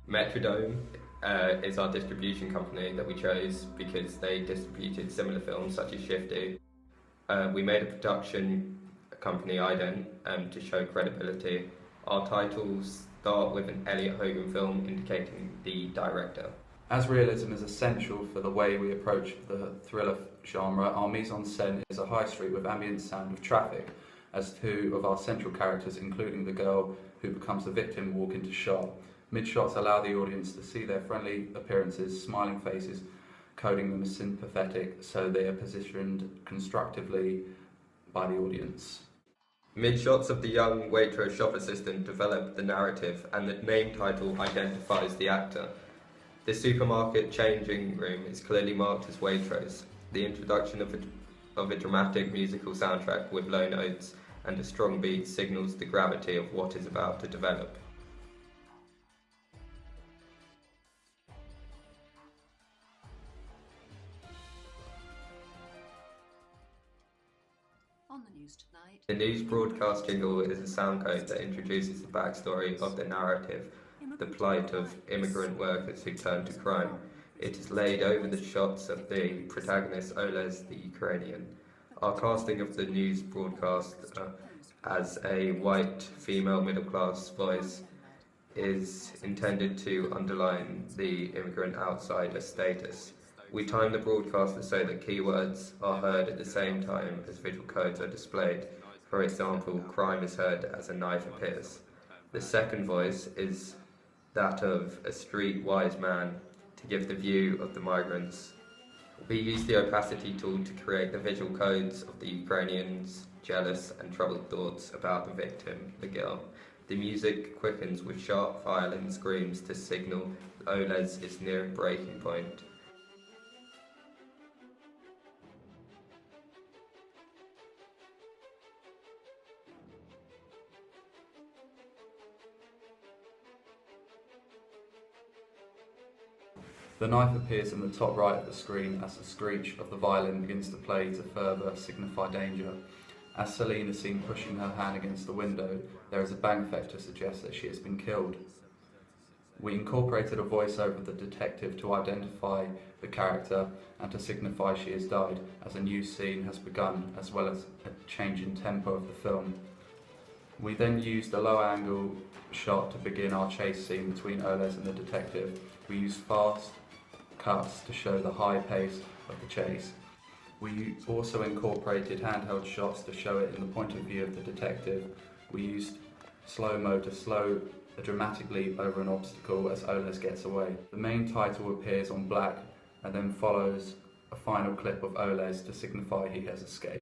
Metrodome is our distribution company that we chose because they distributed similar films such as Shifty. We made a production company, Ident, to show credibility. Our titles start with an Elliot Hogan film indicating the director. As realism is essential for the way we approach the thriller genre, our mise-en-scène is a high street with ambient sound of traffic, as two of our central characters, including the girl who becomes the victim, walk into shot. Mid-shots allow the audience to see their friendly appearances, smiling faces, coding them as sympathetic, so they are positioned constructively by the audience. Mid-shots of the young Waitrose shop assistant develop the narrative, and the name title identifies the actor. The supermarket changing room is clearly marked as Waitrose. The introduction of a dramatic musical soundtrack with low notes and a strong beat signals the gravity of what is about to develop. On the news tonight. The news broadcast jingle is a sound code that introduces the backstory of the narrative, the plight of immigrant workers who turn to crime. It is laid over the shots of the protagonist Oles, the Ukrainian. Our casting of the news broadcast as a white female middle-class voice is intended to underline the immigrant outsider status. We time the broadcaster so that keywords are heard at the same time as visual codes are displayed. For example, crime is heard as a knife appears. The second voice is that of a street-wise man to give the view of the migrants. We use the opacity tool to create the visual codes of the Ukrainians' jealous and troubled thoughts about the victim, the girl. The music quickens with sharp violin screams to signal Oles is near a breaking point. The knife appears in the top right of the screen as the screech of the violin begins to play to further signify danger. As Celine is seen pushing her hand against the window, there is a bang effect to suggest that she has been killed. We incorporated a voiceover of the detective to identify the character and to signify she has died, as a new scene has begun, as well as a change in tempo of the film. We then used a low-angle shot to begin our chase scene between Oles and the detective. We used fast cuts to show the high pace of the chase. We also incorporated handheld shots to show it in the point of view of the detective. We used slow-mo to slow a dramatic leap over an obstacle as Oles gets away. The main title appears on black and then follows a final clip of Oles to signify he has escaped.